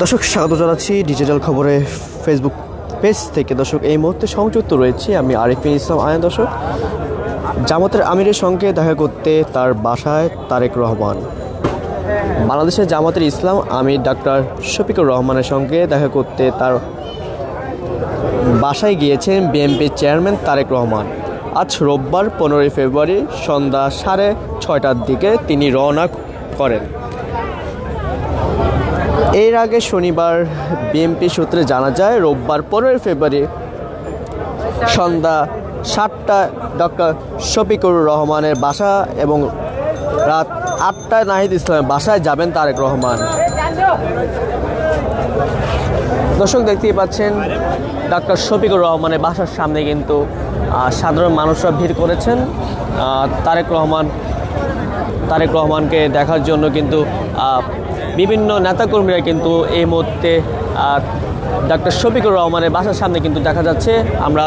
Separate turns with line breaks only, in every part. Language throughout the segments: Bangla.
দর্শক স্বাগত জানাচ্ছি ডিজিটাল খবরে ফেসবুক পেজ থেকে। দর্শক এই মুহূর্তে সংযুক্ত রয়েছে আমি আরিফিন ইসলাম আয়ান। দর্শক জামাতের আমিরের সঙ্গে দেখা করতে তার বাসায় তারেক রহমান। বাংলাদেশের জামাতের ইসলাম আমির ডাক্তার শফিকুর রহমানের সঙ্গে দেখা করতে তার বাসায় গিয়েছেন বিএনপির চেয়ারম্যান তারেক রহমান। আজ রোববার 15 ফেব্রুয়ারি সন্ধ্যা 6:30টার দিকে তিনি রওনা করেন। এর আগে শনিবার বিএনপি সূত্রে জানা যায় রোববার 15 ফেব্রুয়ারি সন্ধ্যা 7টায় ডক্টর শফিকুর রহমানের বাসা এবং রাত 8টায় নাহিদ ইসলামের বাসায় যাবেন তারেক রহমান। দর্শক দেখতেই পাচ্ছেন ডক্টর শফিকুর রহমানের বাসার সামনে কিন্তু সাধারণ মানুষরা ভিড় করেছেন তারেক রহমানকে দেখার জন্য। কিন্তু বিভিন্ন নেতাকর্মীরা কিন্তু এই মুহূর্তে ডক্টর শফিকুর রহমানের বাসার সামনে কিন্তু দেখা যাচ্ছে। আমরা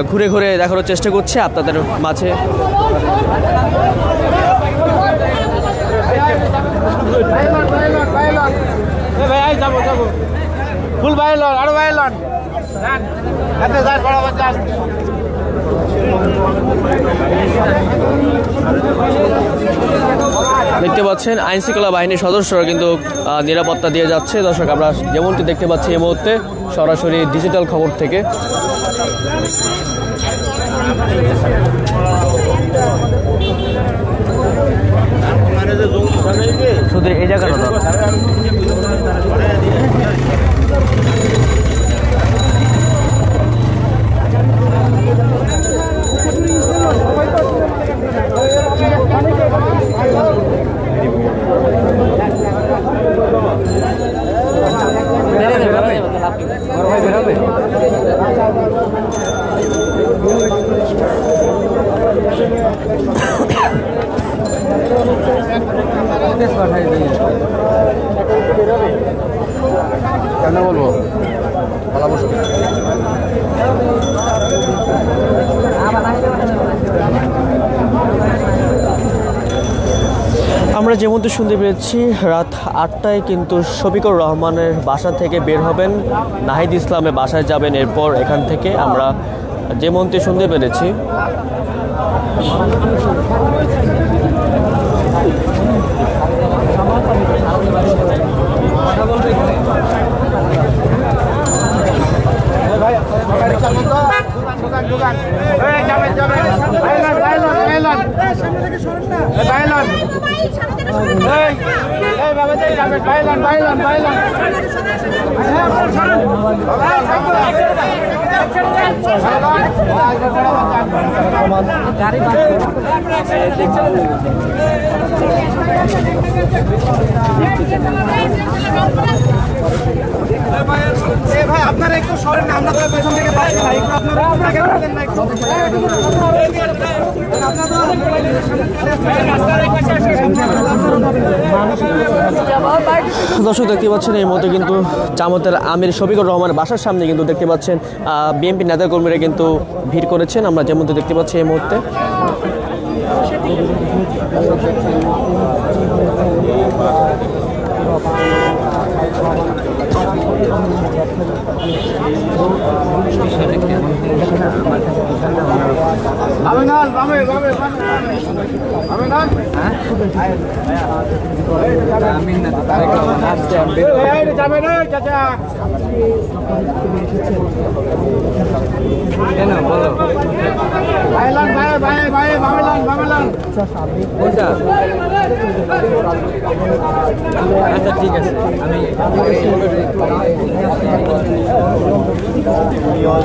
ঘুরে ঘুরে দেখানোর চেষ্টা করছি আপনাদের মাঝে। দেখতে পাচ্ছেন আইন শৃঙ্খলা বাহিনীর সদস্যরা কিন্তু নিরাপত্তা দিয়ে যাচ্ছে। দর্শক আমরা যেমনটি দেখতে পাচ্ছি এই মুহূর্তে সরাসরি ডিজিটাল খবর থেকে। শুধু এই জায়গাটা কেন বলবো আমরা যেমনটি শুনতে পেরেছি রাত 8টায় কিন্তু শফিকুর রহমানের বাসা থেকে বের হবেন, নাহিদ ইসলামের বাসায় যাবেন। এরপর এখান থেকে আমরা যেমনটি শুনতে পেরেছি
ভাই আপনারা একটু সরেন না, আমরা তো পেছন থেকে পাচ্ছি না, একটু আপনারা আগে বলেন না একটু।
দর্শক দেখতে পাচ্ছেন এই মুহূর্তে কিন্তু জামাতের আমির শফিকুর রহমানের বাসার সামনে কিন্তু দেখতে পাচ্ছেন বিএনপি নেতাকর্মীরা কিন্তু ভিড় করেছেন। আমরা যেমনটি দেখতে পাচ্ছি এই মুহূর্তে
আচ্ছা ঠিক আছে। আমি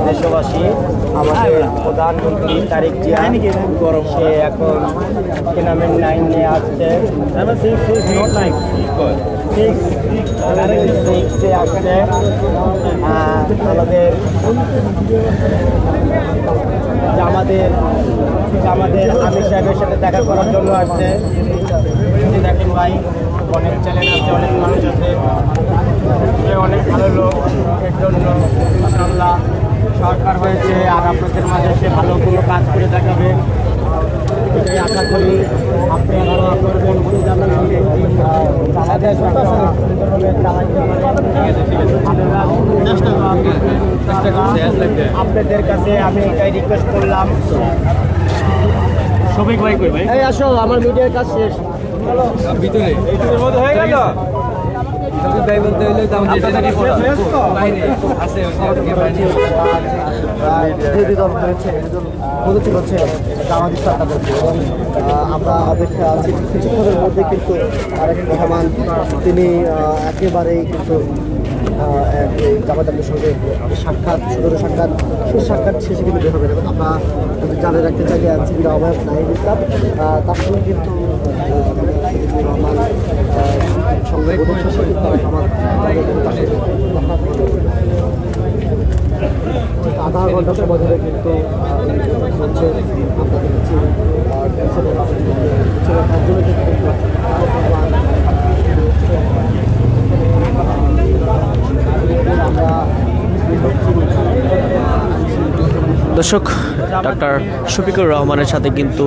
দেশবাসী, আমাদের প্রধানমন্ত্রী তারেক জিয়া সে এখন টুর্নামেন্ট 9 নিয়ে আসছে, 6 আসছে। আমাদের আমাদের আমির সাহেবের সাথে দেখা করার জন্য আসছে। দেখেন ভাই, অনেক চ্যালেঞ্জ আছে, অনেক মানুষ আছে, সে অনেক ভালো লোক। এর জন্য ইনশাআল্লাহ সরকার হয়েছে আর আপনাদের মাঝে সে ভালো কোনো কাজ করে দেখাবে, এটাই আশা করি। আপনি আপনার মন করে যাবেন, আমাদের চালাতে পারেন। আপনাদের কাছে আমি এটাই রিকোয়েস্ট করলাম।
শফিক ভাই কই ভাই?
এই আসো, আমার মিডিয়ার কাজ শেষ।
ভিতরে এইটুকুর মধ্যে হয়ে গেল। শফিক ভাই বলতে হইলে দাম দিতে নাকি পড়া বাইরে আছে ওকে বাইরে
যে দল হয়েছে পদক্ষেপ হচ্ছে জামাত ইসলাম তাদেরকে এবং আমরা অপেক্ষা আছি কিছুক্ষণের মধ্যে কিন্তু তারেক রহমান তিনি একেবারেই কিন্তু জামাতের সঙ্গে সাক্ষাৎ সুন্দর সাক্ষাৎ সেই সাক্ষাৎ শেষে কিন্তু বের হবেন এবং আমরা জানে রাখতে চাই যে এনসিপির আহ্বায়ক নাহিদ ইসলাম তার সঙ্গে কিন্তু রহমান সঙ্গে বোধক শেষে কিন্তু আমার তার সাথে দেখা আধা ঘন্টা সময় ধরে কিন্তু হচ্ছে আমরা দেখছি
দর্শক, ডক্টর শফিকুর রহমানের সাথে কিন্তু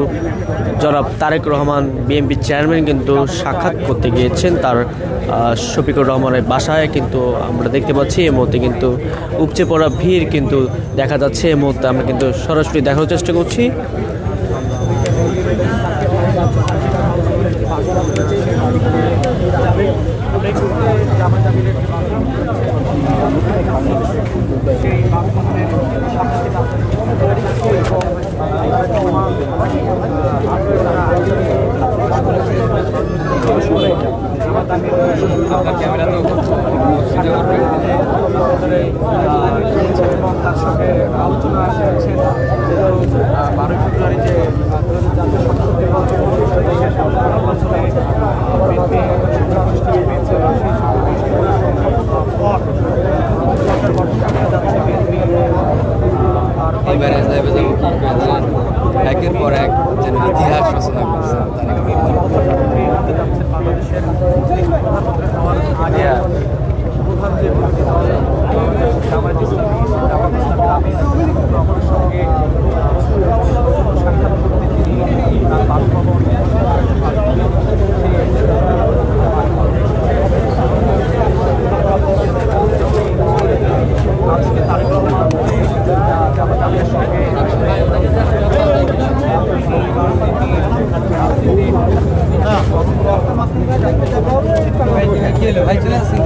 জনাব তারেক রহমান বিএনপি চেয়ারম্যান কিন্তু সাক্ষাৎ করতে গিয়েছেন তার শফিকুর রহমানের বাসায়। কিন্তু আমরা দেখতে পাচ্ছি এই মুহূর্তে কিন্তু উপচে পড়া ভিড় কিন্তু দেখা যাচ্ছে। এই মুহূর্তে আমরা কিন্তু সরাসরি দেখার চেষ্টা করছি।
ক্যামেরা তো তার সঙ্গে আলোচনা আসছেন 12 ফেব্রুয়ারি যে এবারে একের পর এক যেন ইতিহাস রচনা করছে বাংলাদেশের হওয়ার আগে প্রধান যে জামায়াত ইসলামী আমার সঙ্গে সাক্ষাৎ করতে তিনি তার বাসভবন আজকে তারেক রহমান জামায়াতের সঙ্গে ভাই চলে আসছেন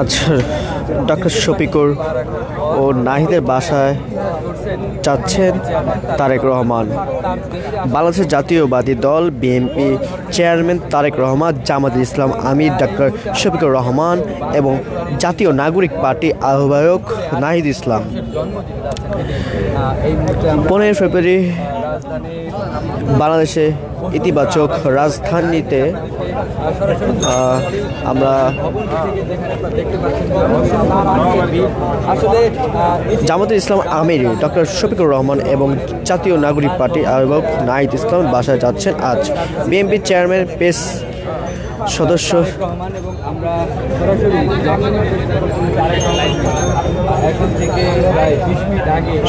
আচ্ছা, ডক্টর শফিকুর ও নাহিদের বাসায় যাচ্ছেন তারেক রহমান। বাংলাদেশের জাতীয়বাদী দল বিএনপি চেয়ারম্যান তারেক রহমান, জামায়াতে ইসলাম আমির ডক্টর শফিকুর রহমান এবং জাতীয় নাগরিক পার্টি আহ্বায়ক নাহিদ ইসলাম 15 ফেব্রুয়ারি বাংলাদেশে ইতিবাচক রাজধানীতে আমরা জামায়াতে ইসলাম আমির ডক্টর শফিকুর রহমান এবং জাতীয় নাগরিক পার্টি আহ্বায়ক নাহিদ ইসলাম বাসায় যাচ্ছেন আজ। বিএনপি চেয়ারম্যান পেস সদস্য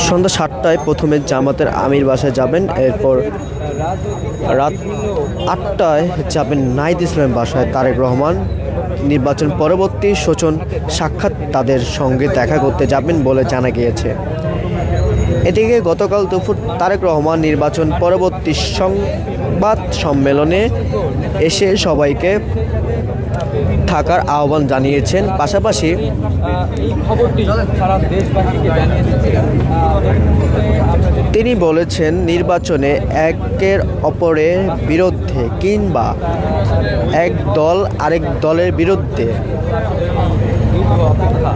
সন্ধ্যা 7টায় প্রথমে জামাতের আমির বাসায় যাবেন, এরপর রাত 8টায় যাবেন নাহিদ ইসলামের বাসায় তারেক রহমান। নির্বাচন পরবর্তী সূচন সাক্ষাৎ তাদের সঙ্গে দেখা করতে যাবেন বলে জানা গিয়েছে। এদিকে গতকাল দুপুর তারেক রহমান নির্বাচন পরবর্তী সংবাদ সম্মেলনে এসে সবাইকে থাকার আহ্বান জানিয়েছেন। পাশাপাশি তিনি বলেছেন, নির্বাচনে একের অপরের বিরুদ্ধে কিংবা এক দল আরেক দলের বিরুদ্ধে
অপেক্ষা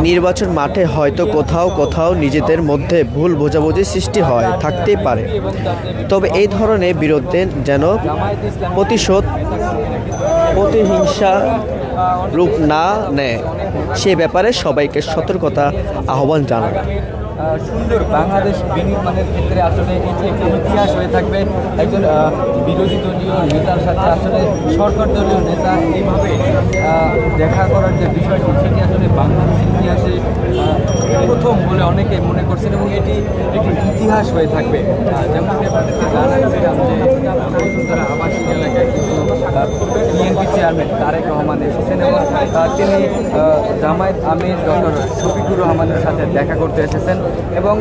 নির্বাচন মাঠে হয়তো কোথাও কোথাও নিজেদের মধ্যে ভুল বোঝাবুঝি সৃষ্টি হয়, থাকতেই পারে। তবে এই ধরনের বিরুদ্ধে যেন প্রতিশোধ প্রতিহিংসা রূপ না নেয়, সে ব্যাপারে সবাইকে সতর্কতা আহ্বান জানান।
সুন্দর বাংলাদেশ বিনির্মাণের ক্ষেত্রে আসলে এটি একটি ইতিহাস হয়ে থাকবে। একজন বিরোধী দলীয় নেতার সাথে আসলে সরকার দলীয় নেতা এইভাবে দেখা করার যে বিষয়টি, সেটি আসলে বাংলাদেশের ইতিহাসে প্রথম বলে অনেকে মনে করছেন এবং এটি একটি ইতিহাস হয়ে থাকবে। যেমন জানাচ্ছিলাম যে বসুন্ধরা আবাসিক এলাকায় কিন্তু বিএনপি চেয়ারম্যান তারেক রহমান এসেছেন এবং তিনি জামায়াত আমির ডক্টর শফিকুর রহমানের সাথে দেখা করতে এসেছেন এবং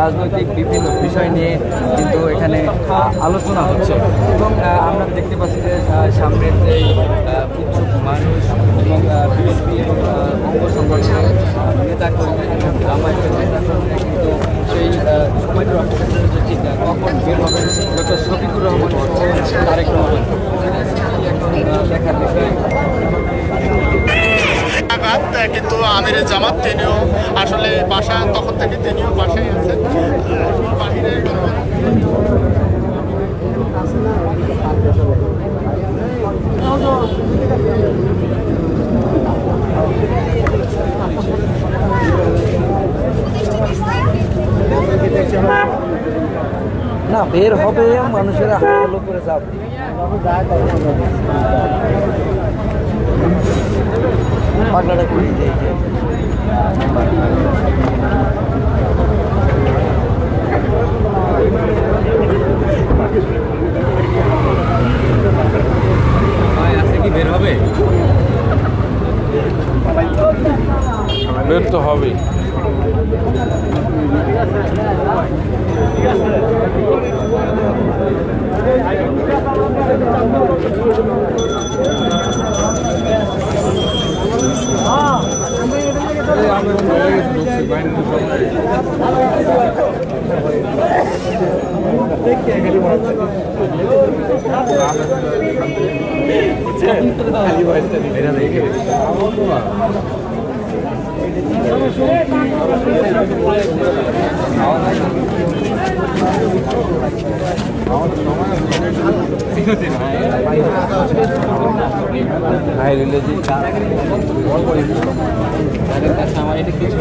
রাজনৈতিক বিভিন্ন বিষয় নিয়ে কিন্তু এখানে আলোচনা হচ্ছে। এবং আমরা দেখতে পাচ্ছি যে সামনের যে উৎসুক মানুষ এবং বিএনপি এবং অঙ্গ সংগঠনের নেতাকর্মী এবং জামায়াতের নেতাকর্মীরা কিন্তু সেই সময়টার অপেক্ষা করেছে ঠিক কখন বের হবেন ডক্টর শফিকুর রহমান তারেক রহমান, এখন দেখার বিষয়।
কিন্তু আমির জামাত তিনিও আসলে বাসা তখন থেকে তিনিও বাসায় আছেন বাহিরে।
না বের হবে মানুষেরা হালো করে যাবে। পাগলাটা করে দিয়ে আছে কি বের হবে?
বের তো হবে।
আমার এটা কিছু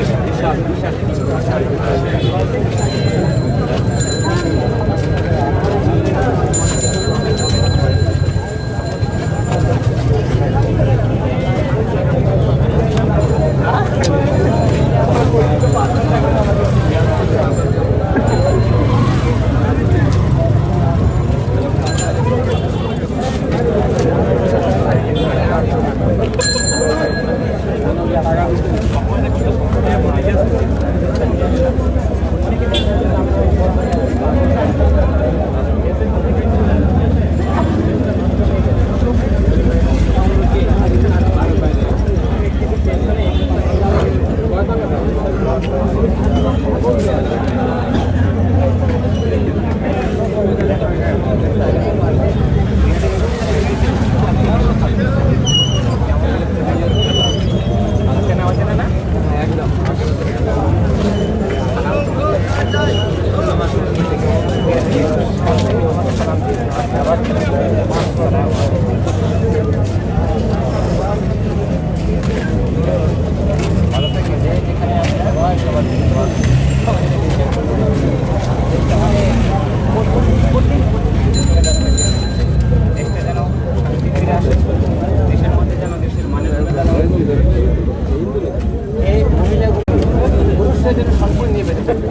এই মহিলাগুলো পুরুষরা যেন সম্পূর্ণ নিয়ে বেঁচে থাকবে।